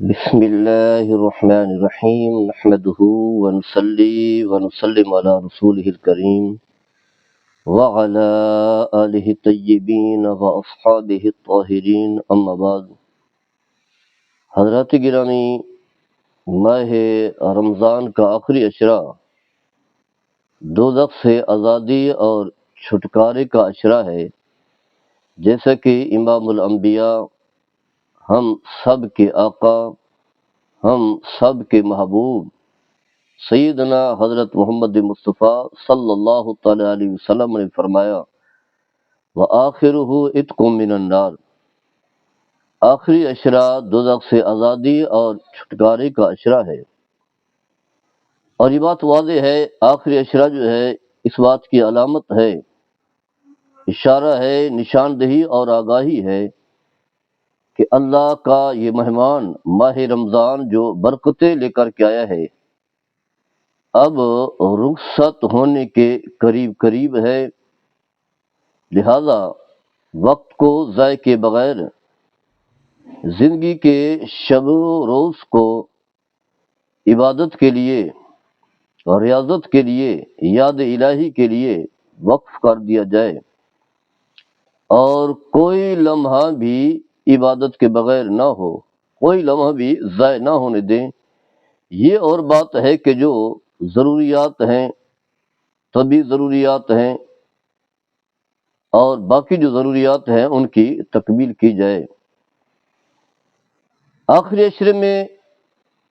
بسم الله الرحمن الرحيم نحمده ونصلي ونسلم على رسوله الكريم وعلى آله الطيبين وأصحابه الطاهرين أما بعد. حضرات گرامی، ماہ رمضان کا آخری عشرہ دوزخ سے آزادی اور چھٹکارے کا عشرہ ہے، جیسا کہ امام الانبیاء، ہم سب کے آقا، ہم سب کے محبوب سیدنا حضرت محمد مصطفیٰ صلی اللہ تعالی علیہ وسلم نے فرمایا، وآخرہ عتق من النار، آخری عشرہ دوزخ سے آزادی اور چھٹکارے کا عشرہ ہے۔ اور یہ بات واضح ہے، آخری عشرہ جو ہے اس بات کی علامت ہے، اشارہ ہے، نشاندہی اور آگاہی ہے کہ اللہ کا یہ مہمان ماہ رمضان جو برکتیں لے کر کے آیا ہے، اب رخصت ہونے کے قریب ہے، لہذا وقت کو ضائع کے بغیر زندگی کے شب و روز کو عبادت کے لیے اور ریاضت کے لیے، یاد الہی کے لیے وقف کر دیا جائے اور کوئی لمحہ بھی عبادت کے بغیر نہ ہو، کوئی لمحہ بھی ضائع نہ ہونے دیں۔ یہ اور بات ہے کہ جو ضروریات ہیں، طبی ضروریات ہیں اور باقی جو ضروریات ہیں ان کی تکمیل کی جائے۔ آخری عشرے میں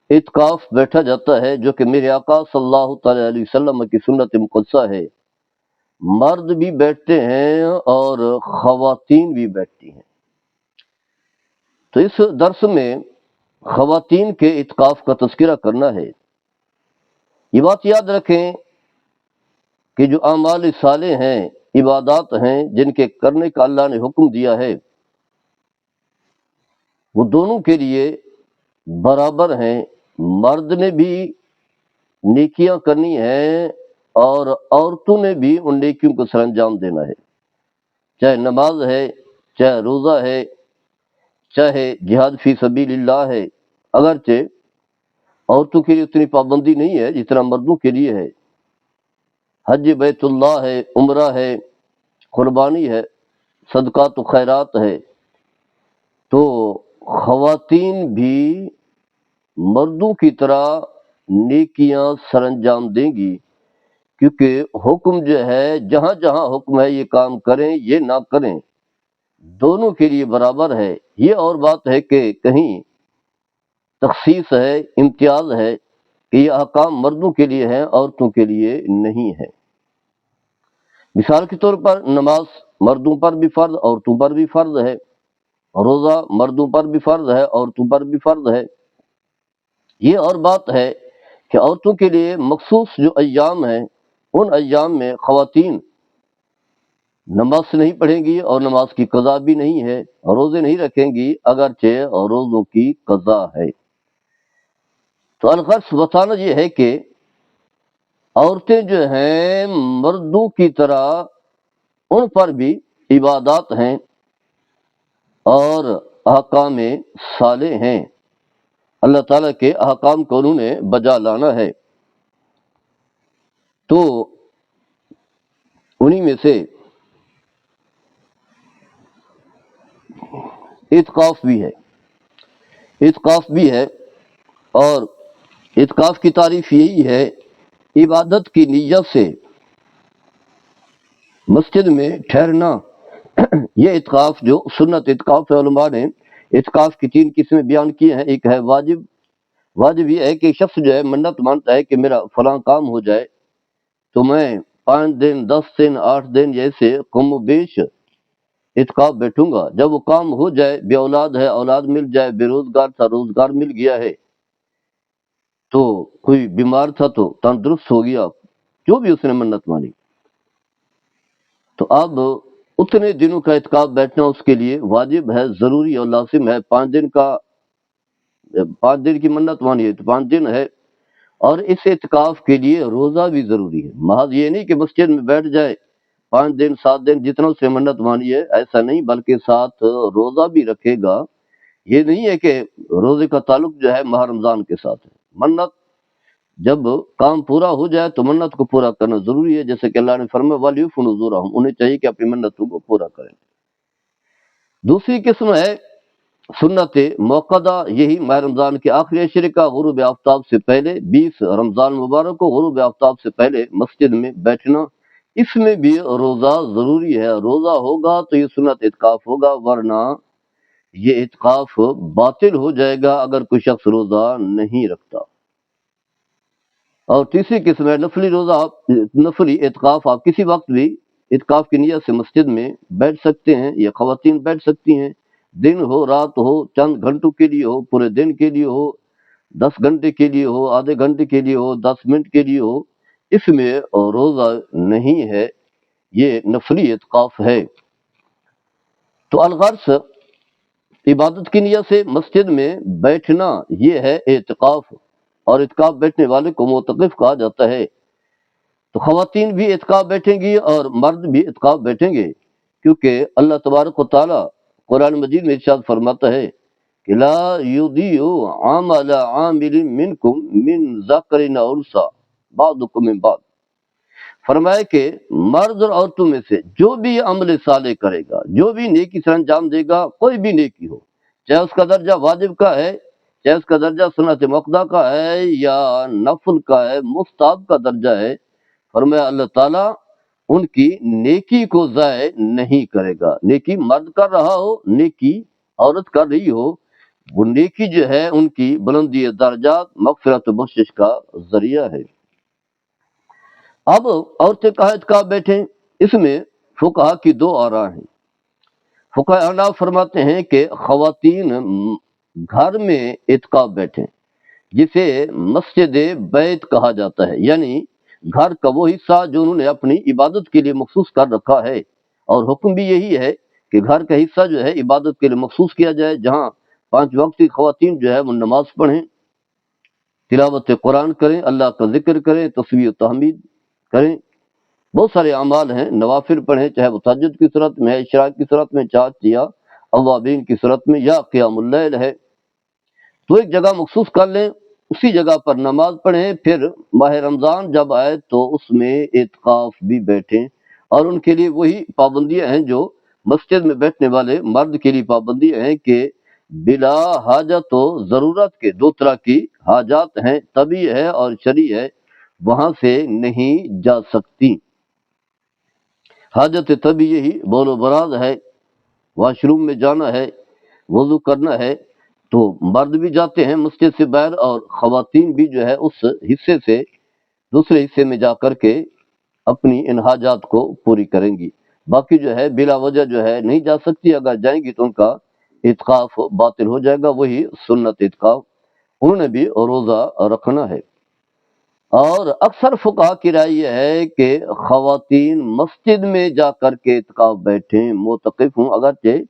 اعتکاف بیٹھا جاتا ہے، جو کہ میرے آقا صلی اللہ تعالی علیہ وسلم کی سنت مقدسہ ہے۔ مرد بھی بیٹھتے ہیں اور خواتین بھی بیٹھتی ہیں۔ تو اس درس میں خواتین کے اعتکاف کا تذکرہ کرنا ہے۔ یہ بات یاد رکھیں کہ جو اعمال صالح ہیں، عبادات ہیں جن کے کرنے کا اللہ نے حکم دیا ہے، وہ دونوں کے لیے برابر ہیں۔ مرد نے بھی نیکیاں کرنی ہیں اور عورتوں نے بھی ان نیکیوں کو سر انجام دینا ہے، چاہے نماز ہے، چاہے روزہ ہے، چاہے جہاد فی سبیل اللہ ہے۔ اگرچہ عورتوں کے لیے اتنی پابندی نہیں ہے جتنا مردوں کے لیے ہے، حج بیت اللہ ہے، عمرہ ہے، قربانی ہے، صدقات و خیرات ہے، تو خواتین بھی مردوں کی طرح نیکیاں سر انجام دیں گی، کیونکہ حکم جو ہے، جہاں جہاں حکم ہے یہ کام کریں یہ نہ کریں، دونوں کے لیے برابر ہے۔ یہ اور بات ہے کہ کہیں تخصیص ہے، امتیاز ہے کہ یہ احکام مردوں کے لیے ہیں، عورتوں کے لیے نہیں ہے۔ مثال کے طور پر نماز مردوں پر بھی فرض، عورتوں پر بھی فرض ہے، روزہ مردوں پر بھی فرض ہے، عورتوں پر بھی فرض ہے۔ یہ اور بات ہے کہ عورتوں کے لیے مخصوص جو ایام ہیں، ان ایام میں خواتین نماز نہیں پڑھیں گی اور نماز کی قضا بھی نہیں ہے، روزے نہیں رکھیں گی اگرچہ روزوں کی قضا ہے۔ تو الغرض بتانا یہ ہے کہ عورتیں جو ہیں مردوں کی طرح ان پر بھی عبادات ہیں اور احکام صالح ہیں، اللہ تعالیٰ کے احکام کو انہوں نے بجا لانا ہے۔ تو انہی میں سے اعتکاف بھی ہے اور اعتکاف کی تعریف یہی ہے، عبادت کی نیت سے مسجد میں ٹھہرنا۔ یہ اعتکاف جو سنت اعتکاف ہے، علماء نے اعتکاف کی 3 قسمیں بیان کی ہیں۔ ایک ہے واجب۔ واجب یہ ہے کہ شخص جو ہے منت مانتا ہے کہ میرا فلاں کام ہو جائے تو میں 5 دن، 10 دن، 8 دن جیسے کم و بیش اعتکاف بیٹھوں گا۔ جب وہ کام ہو جائے، بے اولاد ہے اولاد مل جائے، بے روزگار تھا روزگار مل گیا ہے، تو کوئی بیمار تھا تو تندرست ہو گیا، جو بھی اس نے منت مانی، تو اب اتنے دنوں کا اعتکاف بیٹھنا اس کے لیے واجب ہے، ضروری اور لازم ہے۔ 5 دن کی منت مانی ہے تو 5 دن ہے۔ اور اس اعتکاف کے لیے روزہ بھی ضروری ہے۔ محض یہ نہیں کہ مسجد میں بیٹھ جائے 5 دن 7 دن جتنا اس نے منت مانی ہے، ایسا نہیں، بلکہ ساتھ روزہ بھی رکھے گا یہ نہیں ہے کہ روزے کا تعلق جو ہے ماہ رمضان کے ساتھ ہے۔ منت جب کام پورا ہو جائے تو منت کو پورا کرنا ضروری ہے، جیسے کہ اللہ نے فرمایا وَلْيُوفُوا نُذُورَهُمْ، انہیں چاہیے کہ اپنی منتوں کو پورا کریں۔ دوسری قسم ہے سنت موقدہ، یہی ماہ رمضان کے آخری عشرے کا غروب آفتاب سے پہلے 20 رمضان مبارک کو غروب آفتاب سے پہلے مسجد میں بیٹھنا، اس میں بھی روزہ ضروری ہے۔ روزہ ہوگا تو یہ سنت اعتکاف ہوگا، ورنہ یہ اعتکاف باطل ہو جائے گا اگر کوئی شخص روزہ نہیں رکھتا۔ اور تیسری قسم ہے نفلی روزہ، نفلی اعتکاف، آپ کسی وقت بھی اعتکاف کی نیت سے مسجد میں بیٹھ سکتے ہیں، یا خواتین بیٹھ سکتی ہیں، دن ہو رات ہو، چند گھنٹوں کے لیے ہو، پورے دن کے لیے ہو، 10 گھنٹے کے لیے ہو، آدھے گھنٹے کے لیے ہو، 10 منٹ کے لیے ہو، اس میں روزہ نہیں ہے، یہ نفلی اعتکاف ہے۔ تو الغرض عبادت کی نیت سے مسجد میں بیٹھنا یہ ہے اعتکاف، اور اعتکاف بیٹھنے والے کو معتکف کہا جاتا ہے۔ تو خواتین بھی اعتکاف بیٹھیں گی اور مرد بھی اعتکاف بیٹھیں گے، کیونکہ اللہ تبارک و تعالی قرآن مجید میں ارشاد فرماتا ہے کہ لا یضیع عمل عامل منکم من ذکر او انثی بعضکم من بعض، فرمایا کہ مرد اور عورتوں میں سے جو بھی عمل صالح کرے گا، جو بھی نیکی سے انجام دے گا، کوئی بھی نیکی ہو، چاہے اس کا درجہ واجب کا ہے، چاہے اس کا درجہ سنت مقدہ کا ہے، یا نفل کا ہے، مستحب کا درجہ ہے، فرمایا اللہ تعالیٰ ان کی نیکی کو ضائع نہیں کرے گا۔ نیکی مرد کر رہا ہو، نیکی عورت کر رہی ہو، وہ نیکی جو ہے ان کی بلندی درجات، مغفرت و بخشش کا ذریعہ ہے۔ اب عورتیں کہاں اعتکاف بیٹھیں، اس میں فقہا کی دو آراء ہیں۔ فقہا احناف فرماتے ہیں کہ خواتین گھر میں اعتکاف بیٹھیں، جسے مسجد بیت کہا جاتا ہے، یعنی گھر کا وہ حصہ جو انہوں نے اپنی عبادت کے لیے مخصوص کر رکھا ہے، اور حکم بھی یہی ہے کہ گھر کا حصہ جو ہے عبادت کے لیے مخصوص کیا جائے، جہاں 5 وقت کی خواتین جو ہے وہ نماز پڑھیں، تلاوت قرآن کریں، اللہ کا ذکر کریں، تسبیح و تحمید کریں، بہت سارے اعمال ہیں، نوافل پڑھیں، چاہے وہ تہجد کی صورت میں ہے، اشراق کی صورت میں، چاچ یا اوابین کی صورت میں، یا قیام اللیل ہے، تو ایک جگہ مخصوص کر لیں، اسی جگہ پر نماز پڑھیں، پھر ماہ رمضان جب آئے تو اس میں اعتکاف بھی بیٹھیں، اور ان کے لیے وہی پابندیاں ہیں جو مسجد میں بیٹھنے والے مرد کے لیے پابندیاں ہیں کہ بلا حاجت و ضرورت کے، 2 طرح کی حاجات ہیں، طبی ہے اور شرعی ہے، وہاں سے نہیں جا سکتی۔ حاجت طبی یہی بول و براز ہے، واش روم میں جانا ہے، وضو کرنا ہے، تو مرد بھی جاتے ہیں مسجد سے باہر، اور خواتین بھی جو ہے اس حصے سے دوسرے حصے میں جا کر کے اپنی ان حاجات کو پوری کریں گی۔ باقی جو ہے بلا وجہ جو ہے نہیں جا سکتی، اگر جائیں گی تو ان کا اعتکاف باطل ہو جائے گا، وہی سنت اعتکاف، انہوں نے بھی روزہ رکھنا ہے۔ اور اکثر فقہا کی رائے یہ ہے کہ خواتین مسجد میں جا کر کے اعتکاف بیٹھیں، معتکف ہوں، اگرچہ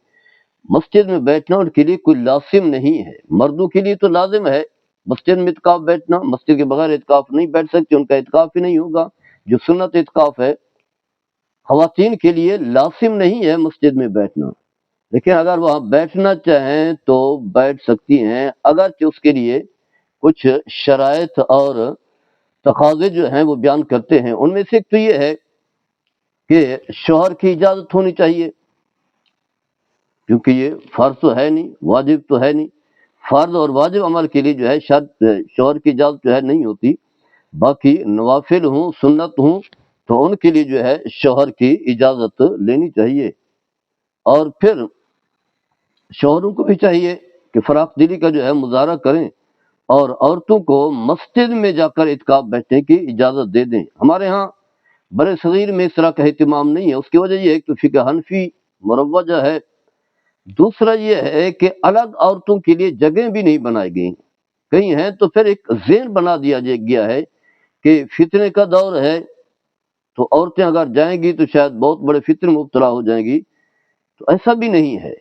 مسجد میں بیٹھنا ان کے لیے کوئی لازم نہیں ہے، مردوں کے لیے تو لازم ہے مسجد میں اعتکاف بیٹھنا، مسجد کے بغیر اعتکاف نہیں بیٹھ سکتے، ان کا اعتکاف ہی نہیں ہوگا جو سنت اعتکاف ہے۔ خواتین کے لیے لازم نہیں ہے مسجد میں بیٹھنا، لیکن اگر وہاں بیٹھنا چاہیں تو بیٹھ سکتی ہیں، اگرچہ اس کے لیے کچھ شرائط اور تقاضے جو ہیں وہ بیان کرتے ہیں۔ ان میں سے ایک تو یہ ہے کہ شوہر کی اجازت ہونی چاہیے، کیونکہ یہ فرض تو ہے نہیں، واجب تو ہے نہیں، فرض اور واجب عمل کے لیے جو ہے شرط شوہر کی اجازت جو ہے نہیں ہوتی، باقی نوافل ہوں، سنت ہوں، تو ان کے لیے جو ہے شوہر کی اجازت لینی چاہیے۔ اور پھر شوہروں کو بھی چاہیے کہ فراخ دلی کا جو ہے مظاہرہ کریں، اور عورتوں کو مسجد میں جا کر اعتکاف بیٹھنے کی اجازت دے دیں۔ ہمارے ہاں بڑے صغیر میں اس طرح کا اہتمام نہیں ہے، اس کی وجہ یہ ہے کہ فقہ حنفی مروجہ ہے، دوسرا یہ ہے کہ الگ عورتوں کے لیے جگہیں بھی نہیں بنائی گئی، کہیں ہیں تو پھر ایک ذہن بنا دیا گیا ہے کہ فتنے کا دور ہے، تو عورتیں اگر جائیں گی تو شاید بہت بڑے فتنے میں مبتلا ہو جائیں گی، تو ایسا بھی نہیں ہے۔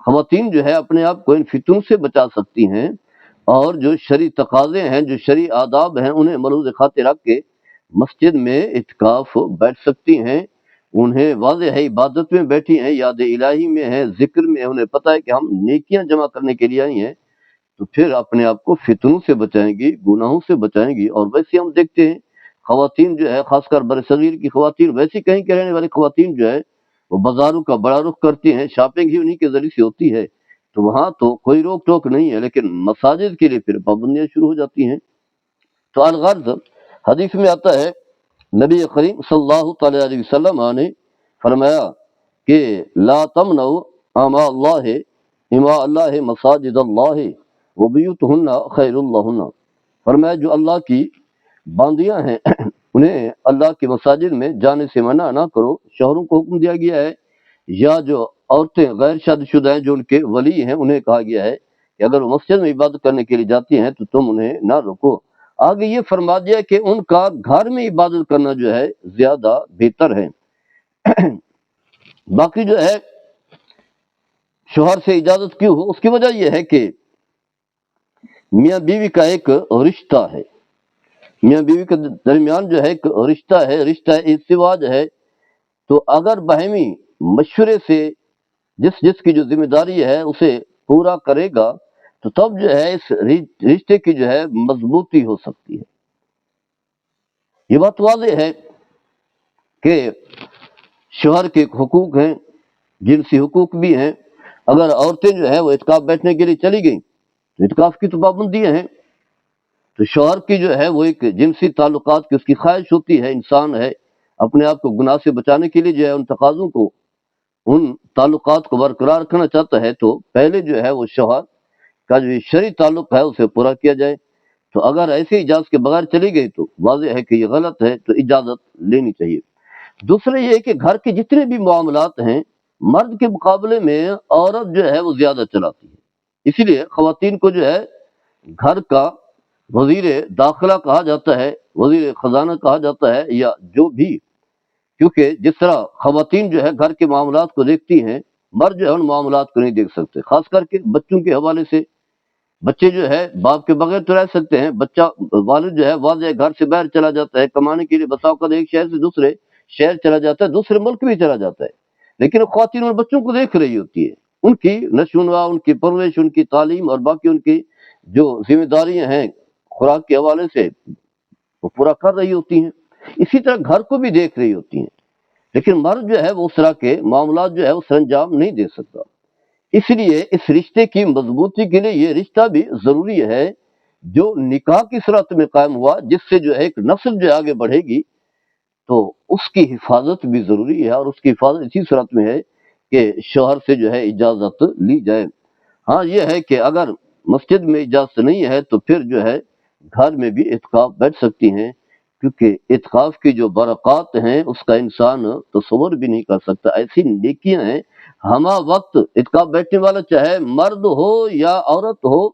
خواتین جو ہے اپنے آپ کو ان فتنوں سے بچا سکتی ہیں، اور جو شرعی تقاضے ہیں، جو شرعی آداب ہیں، انہیں ملحوظ خاطر رکھ کے مسجد میں اعتکاف بیٹھ سکتی ہیں، انہیں واضح ہے عبادت میں بیٹھی ہیں، یاد الہی میں ہیں، ذکر میں ہیں، انہیں پتہ ہے کہ ہم نیکیاں جمع کرنے کے لیے آئی ہیں، تو پھر اپنے آپ کو فتنوں سے بچائیں گی، گناہوں سے بچائیں گی۔ اور ویسے ہم دیکھتے ہیں خواتین جو ہے، خاص کر برصغیر کی خواتین، ویسے کہیں کے رہنے والی خواتین جو ہے وہ بازاروں کا بڑا رخ کرتی ہیں، شاپنگ ہی انہی کے ذریعے سے ہوتی ہے، تو وہاں تو کوئی روک ٹوک نہیں ہے، لیکن مساجد کے لیے پھر پابندیاں شروع ہو جاتی ہیں۔ تو الغرض حدیث میں آتا ہے، نبی کریم صلی اللہ تعالی علیہ وسلم نے فرمایا کہ لا تمنعوا اماء اللہ مساجد اللہ وبیوتہن خیر لہن، فرمایا جو اللہ کی باندیاں ہیں انہیں اللہ کی مساجد میں جانے سے منع نہ کرو۔ شوہروں کو حکم دیا گیا ہے، یا جو عورتیں غیر شادی شدہ ہیں جو ان کے ولی ہیں انہیں کہا گیا ہے کہ اگر وہ مسجد میں عبادت کرنے کے لیے جاتی ہیں تو تم انہیں نہ روکو۔ آگے یہ فرما دیا کہ ان کا گھر میں عبادت کرنا جو ہے زیادہ بہتر ہے۔ باقی جو ہے شوہر سے اجازت کیوں ہو، اس کی وجہ یہ ہے کہ میاں بیوی کا ایک رشتہ ہے، میاں بیوی کے درمیان جو ہے ایک رشتہ ازدواج ہے، تو اگر باہمی مشورے سے جس کی جو ذمہ داری ہے اسے پورا کرے گا تو تب جو ہے اس رشتے کی جو ہے مضبوطی ہو سکتی ہے۔ یہ بات واضح ہے کہ شوہر کے حقوق ہیں، جنسی حقوق بھی ہیں۔ اگر عورتیں جو ہے وہ اعتکاف بیٹھنے کے لیے چلی گئیں تو اعتکاف کی تو پابندیاں ہیں، تو شوہر کی جو ہے وہ ایک جنسی تعلقات کی اس کی خواہش ہوتی ہے، انسان ہے، اپنے آپ کو گناہ سے بچانے کے لیے جو ہے ان تقاضوں کو، ان تعلقات کو برقرار رکھنا چاہتا ہے، تو پہلے جو ہے وہ شوہر کا جو شرعی تعلق ہے اسے پورا کیا جائے۔ تو اگر ایسے اجازت کے بغیر چلی گئی تو واضح ہے کہ یہ غلط ہے، تو اجازت لینی چاہیے۔ دوسرے یہ کہ گھر کے جتنے بھی معاملات ہیں مرد کے مقابلے میں عورت جو ہے وہ زیادہ چلاتی ہے، اسی لیے خواتین کو جو ہے گھر کا وزیر داخلہ کہا جاتا ہے، وزیر خزانہ کہا جاتا ہے، یا جو بھی، کیونکہ جس طرح خواتین جو ہے گھر کے معاملات کو دیکھتی ہیں، مرد جو ہے ان معاملات کو نہیں دیکھ سکتے، خاص کر کے بچوں کے حوالے سے۔ بچے جو ہے باپ کے بغیر تو رہ سکتے ہیں، بچہ والد جو ہے واضح گھر سے باہر چلا جاتا ہے کمانے کے لیے، بسا اوقات ایک شہر سے دوسرے شہر چلا جاتا ہے، دوسرے ملک بھی چلا جاتا ہے، لیکن خواتین اور بچوں کو دیکھ رہی ہوتی ہے، ان کی نشو و نما، ان کی پرورش، ان کی تعلیم اور باقی ان کی جو ذمہ داریاں ہیں خوراک کے حوالے سے وہ پورا کر رہی ہوتی ہیں، اسی طرح گھر کو بھی دیکھ رہی ہوتی ہیں، لیکن مرد جو ہے وہ اس طرح کے معاملات جو ہے وہ سر انجام نہیں دے سکتا۔ اس لیے اس رشتے کی مضبوطی کے لیے یہ رشتہ بھی ضروری ہے جو نکاح کی صورت میں قائم ہوا، جس سے جو ہے ایک نسل جو آگے بڑھے گی، تو اس کی حفاظت بھی ضروری ہے، اور اس کی حفاظت اسی صورت میں ہے کہ شوہر سے جو ہے اجازت لی جائے۔ ہاں یہ ہے کہ اگر مسجد میں اجازت نہیں ہے تو پھر جو ہے گھر میں بھی اعتکاف بیٹھ سکتی ہیں، کیونکہ اعتکاف کی جو برکات ہیں اس کا انسان تصور بھی نہیں کر سکتا، ایسی نیکیاں ہیں۔ ہمہ وقت اعتکاف بیٹھنے والا چاہے مرد ہو یا عورت ہو،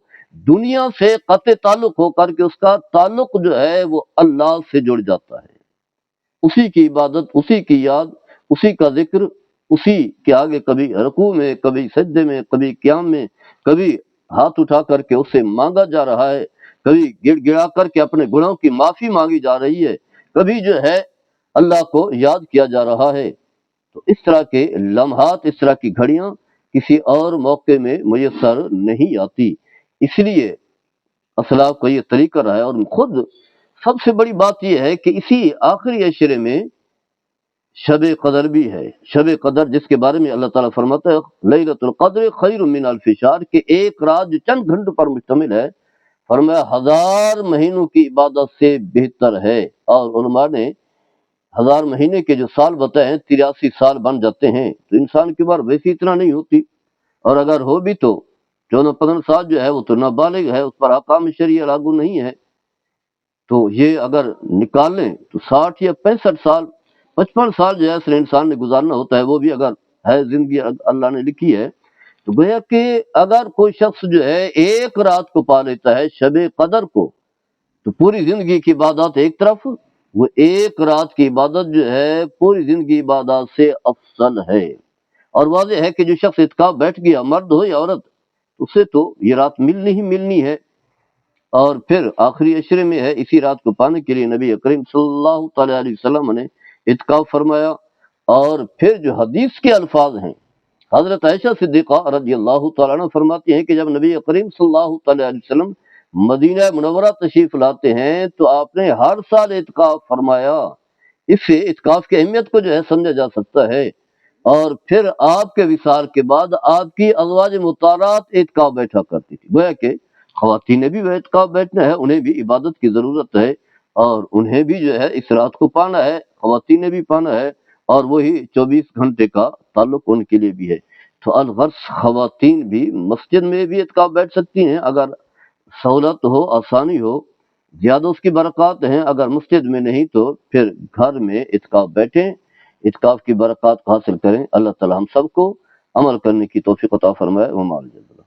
دنیا سے قطع تعلق ہو کر کے اس کا تعلق جو ہے وہ اللہ سے جڑ جاتا ہے، اسی کی عبادت، اسی کی یاد، اسی کا ذکر، اسی کے آگے کبھی رکوع میں، کبھی سجدے میں، کبھی قیام میں، کبھی ہاتھ اٹھا کر کے اس سے مانگا جا رہا ہے، کبھی گڑ گڑا کر کے اپنے گناہوں کی معافی مانگی جا رہی ہے، کبھی جو ہے اللہ کو یاد کیا جا رہا ہے۔ تو اس طرح کے لمحات، اس طرح کی گھڑیاں کسی اور موقع میں میسر نہیں آتی، اس لیے اسلاف کا یہ طریقہ رہا ہے۔ اور خود سب سے بڑی بات یہ ہے کہ اسی آخری عشرے میں شب قدر بھی ہے، شب قدر جس کے بارے میں اللہ تعالیٰ فرماتا ہے لیلۃ القدر خیر من الف شہر، کہ ایک رات جو چند گھنٹوں پر مشتمل ہے، فرمایا 1000 مہینوں کی عبادت سے بہتر ہے۔ اور علماء نے 1000 مہینے کے جو سال بتائے ہیں 83 سال بن جاتے ہیں، تو انسان کی عمر ویسے اتنا نہیں ہوتی، اور اگر ہو بھی تو 14-15 سال جو ہے وہ تو نابالغ ہے، اس پر احکام شرعیہ لاگو نہیں ہے، تو یہ اگر نکال لیں تو 60 یا 65 سال، 55 سال جو ہے اصل انسان نے گزارنا ہوتا ہے، وہ بھی اگر ہے زندگی اللہ نے لکھی ہے، تو گویا کہ اگر کوئی شخص جو ہے ایک رات کو پا لیتا ہے شب قدر کو، تو پوری زندگی کی عبادات ایک طرف، وہ ایک رات کی عبادت جو ہے پوری زندگی عبادات سے افضل ہے۔ اور واضح ہے کہ جو شخص اعتکاف بیٹھ گیا، مرد ہو یا عورت، اسے تو یہ رات ملنی ہی ملنی ہے، اور پھر آخری عشرے میں ہے، اسی رات کو پانے کے لیے نبی کریم صلی اللہ تعالی علیہ وسلم نے اعتکاف فرمایا، اور پھر جو حدیث کے الفاظ ہیں، حضرت عائشہ صدیقہ رضی اللہ تعالیٰ عنہ فرماتی ہیں کہ جب نبی کریم صلی اللہ تعالیٰ علیہ وسلم مدینہ منورہ تشریف لاتے ہیں تو آپ نے ہر سال اعتکاف فرمایا۔ اس سے اعتکاف کی اہمیت کو جو ہے سمجھا جا سکتا ہے۔ اور پھر آپ کے وصال کے بعد آپ کی ازواج مطہرات اعتکاف بیٹھا کرتی تھی، گویا کہ خواتین نے بھی اعتکاف بیٹھنا ہے، انہیں بھی عبادت کی ضرورت ہے، اور انہیں بھی جو ہے اس رات کو پانا ہے، خواتین نے بھی پانا ہے، اور وہی 24 گھنٹے کا تعلق ان کے لیے بھی ہے۔ تو الغرض خواتین بھی مسجد میں بھی اعتکاف بیٹھ سکتی ہیں اگر سہولت ہو، آسانی ہو، زیادہ اس کی برکات ہیں۔ اگر مسجد میں نہیں تو پھر گھر میں اعتکاف بیٹھیں، اعتکاف کی برکات حاصل کریں۔ اللہ تعالی ہم سب کو عمل کرنے کی توفیق عطا فرمائے۔ وما الجزاء۔